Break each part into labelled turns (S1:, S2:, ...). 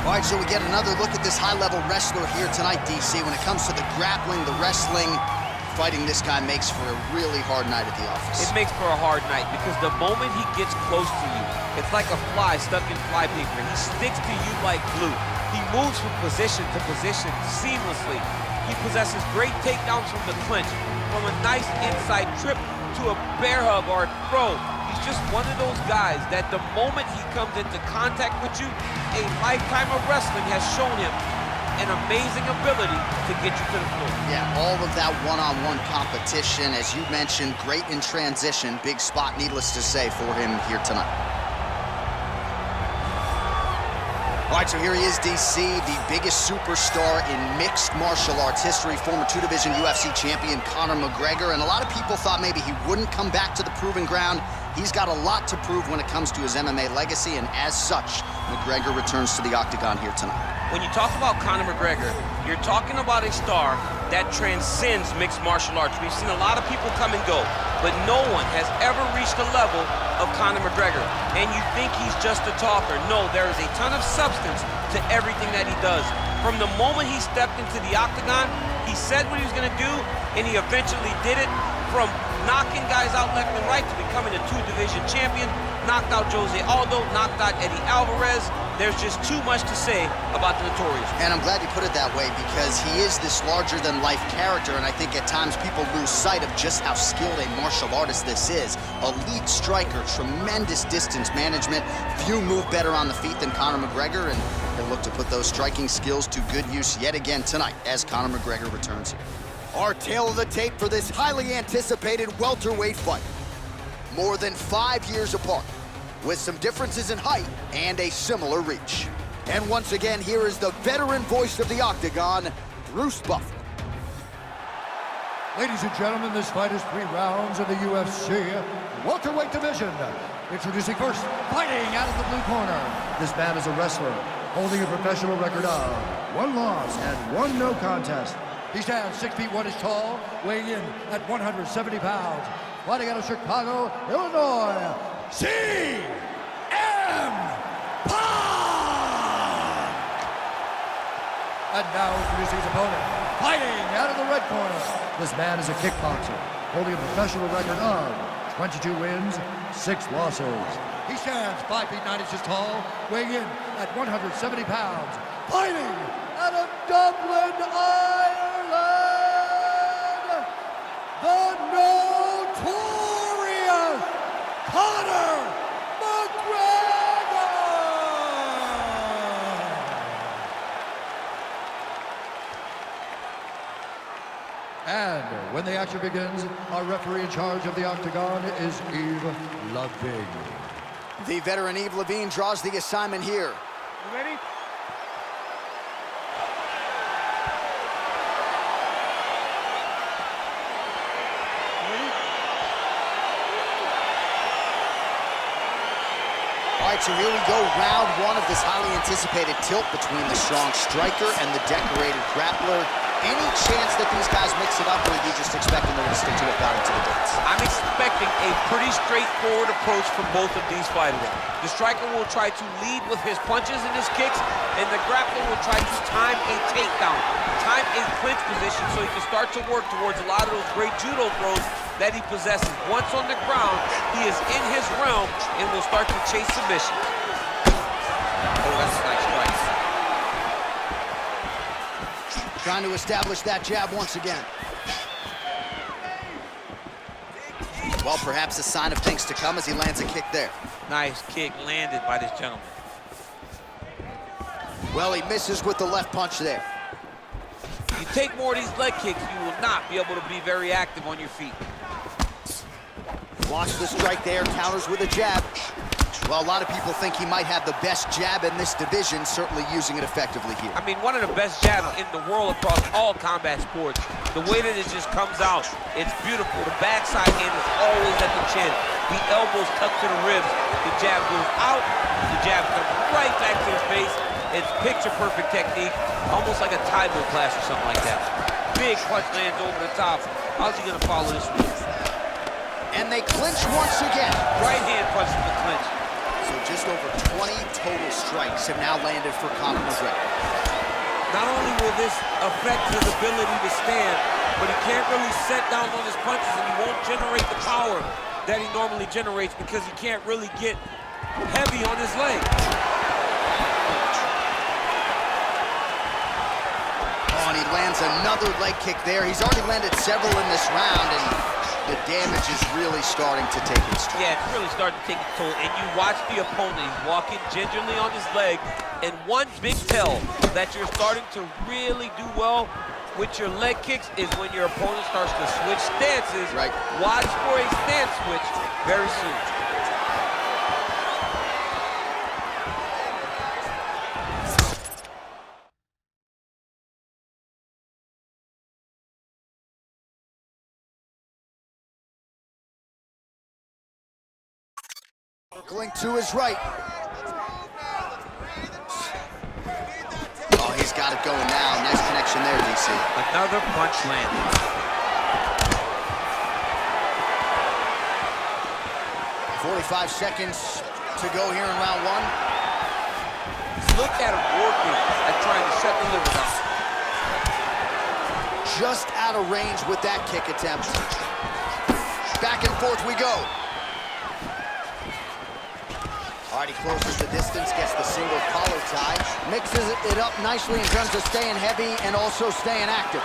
S1: All right, so we get another look at this high-level wrestler here tonight, DC. When it comes to the grappling, the wrestling, fighting this guy makes for a really hard night at the office.
S2: It makes for a hard night because the moment he gets close to you, it's like a fly stuck in flypaper. He sticks to you like glue. He moves from position to position seamlessly. He possesses great takedowns from the clinch, from a nice inside trip to a bear hug or a throw. He's just one of those guys that the moment he comes into contact with you, a lifetime of wrestling has shown him an amazing ability to get you to the floor.
S1: Yeah, all of that one-on-one competition, as you mentioned, great in transition. Big spot, needless to say, for him here tonight. All right, so here he is, DC, the biggest superstar in mixed martial arts history, former two-division UFC champion Conor McGregor, and a lot of people thought maybe he wouldn't come back to the proving ground. He's got a lot to prove when it comes to his MMA legacy, and as such, McGregor returns to the octagon here tonight.
S2: When you talk about Conor McGregor, you're talking about a star that transcends mixed martial arts. We've seen a lot of people come and go, but no one has ever reached the level of Conor McGregor. And you think he's just a talker. No, there is a ton of substance to everything that he does. From the moment he stepped into the octagon, he said what he was gonna do, and he eventually did it. From knocking guys out left and right to becoming a two-division champion, knocked out Jose Aldo, knocked out Eddie Alvarez. There's just too much to say about the Notorious.
S1: And I'm glad you put it that way because he is this larger-than-life character, and I think at times people lose sight of just how skilled a martial artist this is. Elite striker, tremendous distance management. Few move better on the feet than Conor McGregor, and he'll look to put those striking skills to good use yet again tonight as Conor McGregor returns here. Our tale of the tape for this highly anticipated welterweight fight. More than 5 years apart, with some differences in height and a similar reach. And once again, here is the veteran voice of the Octagon, Bruce Buffer.
S3: Ladies and gentlemen, this fight is 3 rounds in the UFC welterweight division. Introducing first, fighting out of the blue corner. This man is a wrestler, holding a professional record of 1 loss and 1 no contest. He stands 6 feet 1 inch tall, weighing in at 170 pounds. Fighting out of Chicago, Illinois, CM Punk! And now introducing his opponent, fighting out of the red corner. This man is a kickboxer, holding a professional record of 22 wins, 6 losses. He stands 5 feet 9 inches tall, weighing in at 170 pounds. Fighting out of Dublin, Ireland, the notorious Conor McGregor! And when the action begins, our referee in charge of the Octagon is Yves Lavigne.
S1: The veteran Yves Lavigne draws the assignment here.
S2: You ready?
S1: All right, so here we go, round 1 of this highly anticipated tilt between the strong striker and the decorated grappler. Any chance that these guys mix it up, or are you just expecting they're going to stick to it down into the dance?
S2: I'm expecting a pretty straightforward approach from both of these fighters. The striker will try to lead with his punches and his kicks, and the grappler will try to time a takedown, time a clinch position so he can start to work towards a lot of those great judo throws that he possesses. Once on the ground, he is in his realm and will start to chase submission. Oh, that's a nice strike.
S1: Trying to establish that jab once again. Well, perhaps a sign of things to come as he lands a kick there.
S2: Nice kick landed by this gentleman.
S1: Well, he misses with the left punch there.
S2: You take more of these leg kicks, you will not be able to be very active on your feet.
S1: Watch the strike there, counters with a jab. Well, a lot of people think he might have the best jab in this division, certainly using it effectively here.
S2: I mean, one of the best jabs in the world across all combat sports. The way that it just comes out, it's beautiful. The backside hand is always at the chin. The elbows tucked to the ribs. The jab goes out, the jab comes right back to his face. It's picture-perfect technique, almost like a Taibo class or something like that. Big punch lands over the top. How's he gonna follow this one?
S1: And they clinch once again.
S2: Right hand punches the clinch.
S1: So just over 20 total strikes have now landed for Conor McGregor.
S2: Not only will this affect his ability to stand, but he can't really set down on his punches, and he won't generate the power that he normally generates because he can't really get heavy on his leg.
S1: Oh, and he lands another leg kick there. He's already landed several in this round, and the damage is really starting to take its toll.
S2: Yeah, it's really starting to take its toll. And you watch the opponent, he's walking gingerly on his leg. And one big tell that you're starting to really do well with your leg kicks is when your opponent starts to switch stances.
S1: Right.
S2: Watch for a stance switch very soon.
S1: Circling to his right. Oh, he's got it going now. Nice connection there, DC.
S2: Another punch landed.
S1: 45 seconds to go here in round one.
S2: Look at him working at trying to shut the liver down.
S1: Just out of range with that kick attempt. Back and forth we go. All right, he closes the distance, gets the single collar tie, mixes it up nicely in terms of staying heavy and also staying active.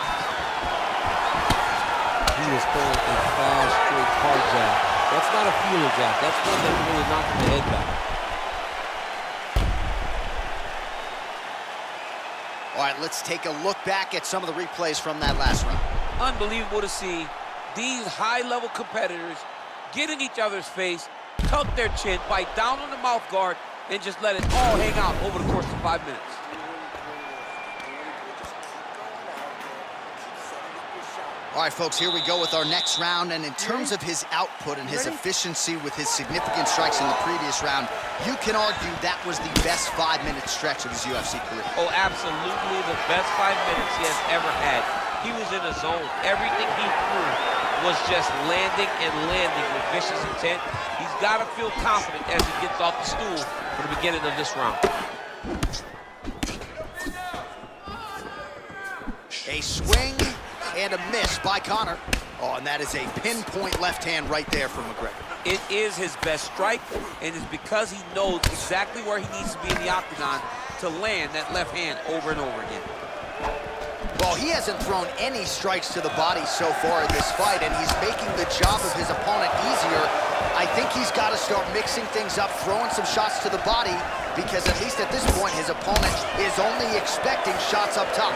S4: He is throwing a fast, straight hard jab. That's not a feeler jab. That's one that really knocks the head back.
S1: All right, let's take a look back at some of the replays from that last round.
S2: Unbelievable to see these high-level competitors get in each other's face, tuck their chin, bite down on the mouth guard, and just let it all hang out over the course of 5 minutes.
S1: All right, folks, here we go with our next round. And in terms of his output and his efficiency with his significant strikes in the previous round, you can argue that was the best 5-minute stretch of his UFC career.
S2: Oh, absolutely the best 5 minutes he has ever had. He was in a zone. Everything he threw was just landing and landing with vicious intent. He's got to feel confident as he gets off the stool for the beginning of this round.
S1: A swing and a miss by Conor. Oh, and that is a pinpoint left hand right there for McGregor.
S2: It is his best strike, and it's because he knows exactly where he needs to be in the octagon to land that left hand over and over again.
S1: Well, he hasn't thrown any strikes to the body so far in this fight, and he's making the job of his opponent easier. I think he's got to start mixing things up, throwing some shots to the body, because at least at this point, his opponent is only expecting shots up top.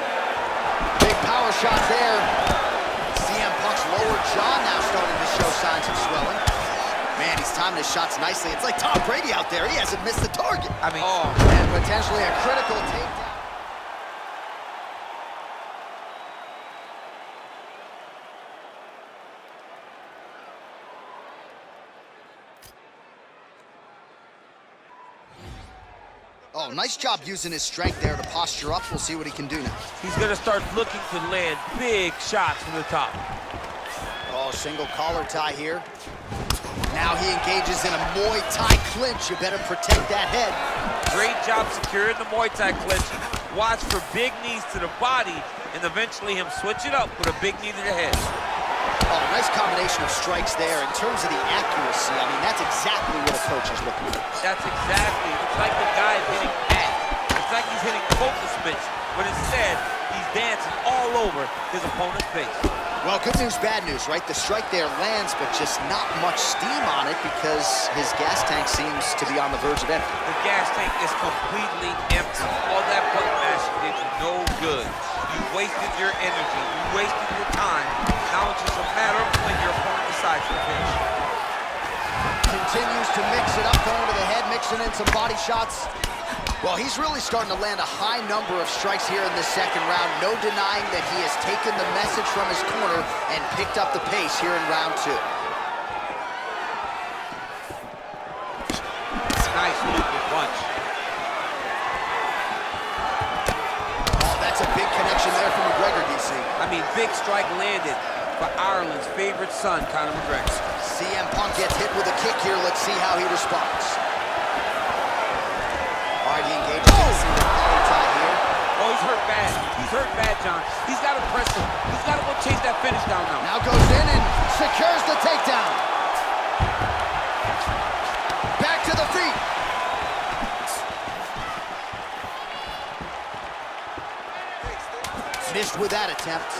S1: Big power shot there. CM Punk's lower jaw now starting to show signs of swelling. Man, he's timing his shots nicely. It's like Tom Brady out there. He hasn't missed the target.
S2: I mean,
S1: and potentially a critical takedown. Oh, nice job using his strength there to posture up. We'll see what he can do now.
S2: he's going to start looking to land big shots from the top.
S1: Oh, single collar tie here. Now he engages in a Muay Thai clinch. You better protect that head.
S2: Great job securing the Muay Thai clinch. Watch for big knees to the body, and eventually him switch it up with a big knee to the head.
S1: Oh, nice combination of strikes there. In terms of the accuracy, I mean, that's exactly what a coach is looking for.
S2: That's exactly. It's like the guy is hitting at. It's like he's hitting focus mitts, but instead, he's dancing all over his opponent's face.
S1: Well, good news, bad news, right? The strike there lands, but just not much steam on it because his gas tank seems to be on the verge of empty.
S2: The gas tank is completely empty. All that button mashing did you no good. You wasted your energy. You wasted your time. Now it's just a matter of when your opponent decides to finish.
S1: Continues to mix it up, going to the head, mixing in some body shots. Well, he's really starting to land a high number of strikes here in this second round. No denying that he has taken the message from his corner and picked up the pace here in round two.
S2: Nice looping punch.
S1: Oh, that's a big connection there from McGregor, DC.
S2: I mean, big strike landed for Ireland's favorite son, Conor McGregor.
S1: CM Punk gets hit with a kick here. Let's see how he responds.
S2: hurt bad. He's hurt bad, John. He's got to press him. He's got to go chase that finish down now.
S1: Now goes in and secures the takedown. Back to the feet. Missed with that attempt.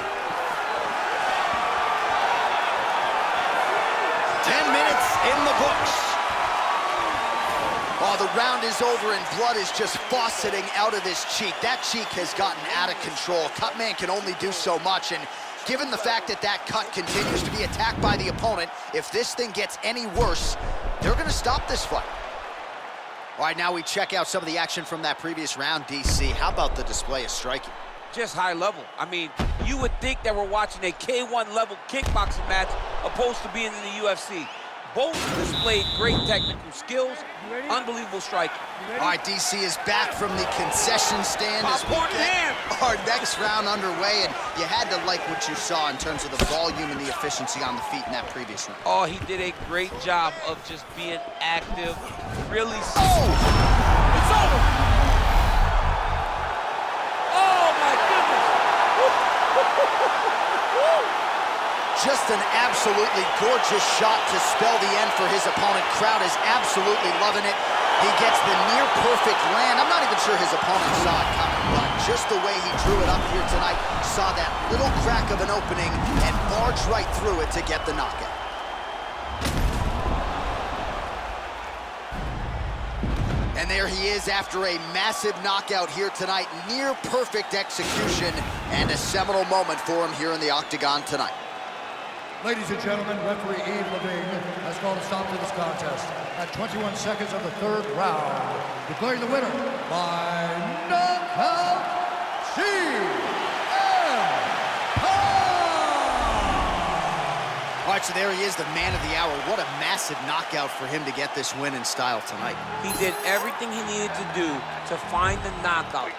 S1: 10 minutes in the books. Oh, the round is over and blood is just fauceting out of his cheek. That cheek has gotten out of control. Cutman can only do so much, and given the fact that that cut continues to be attacked by the opponent, if this thing gets any worse, they're gonna stop this fight. All right, now we check out some of the action from that previous round, DC. How about the display of striking?
S2: Just high level. I mean, you would think that we're watching a K1 level kickboxing match opposed to being in the UFC. Both displayed great technical skills, unbelievable striking.
S1: All right, DC is back from the concession stand as we get our next round underway, and you had to like what you saw in terms of the volume and the efficiency on the feet in that previous round.
S2: Oh, he did a great job of just being active, really.
S1: Oh!
S2: It's over! Oh, my goodness!
S1: Just an absolutely gorgeous shot to spell the end for his opponent. Crowd is absolutely loving it. He gets the near-perfect land. I'm not even sure his opponent saw it coming, but just the way he drew it up here tonight, saw that little crack of an opening and barged right through it to get the knockout. And there he is after a massive knockout here tonight. Near perfect execution and a seminal moment for him here in the octagon tonight.
S3: Ladies and gentlemen, referee Yves Levine has called a stop to this contest at 21 seconds of the third round, declaring the winner by knockout,
S1: All right, so there he is, the man of the hour. What a massive knockout for him to get this win in style tonight.
S2: He did everything he needed to do to find the knockout.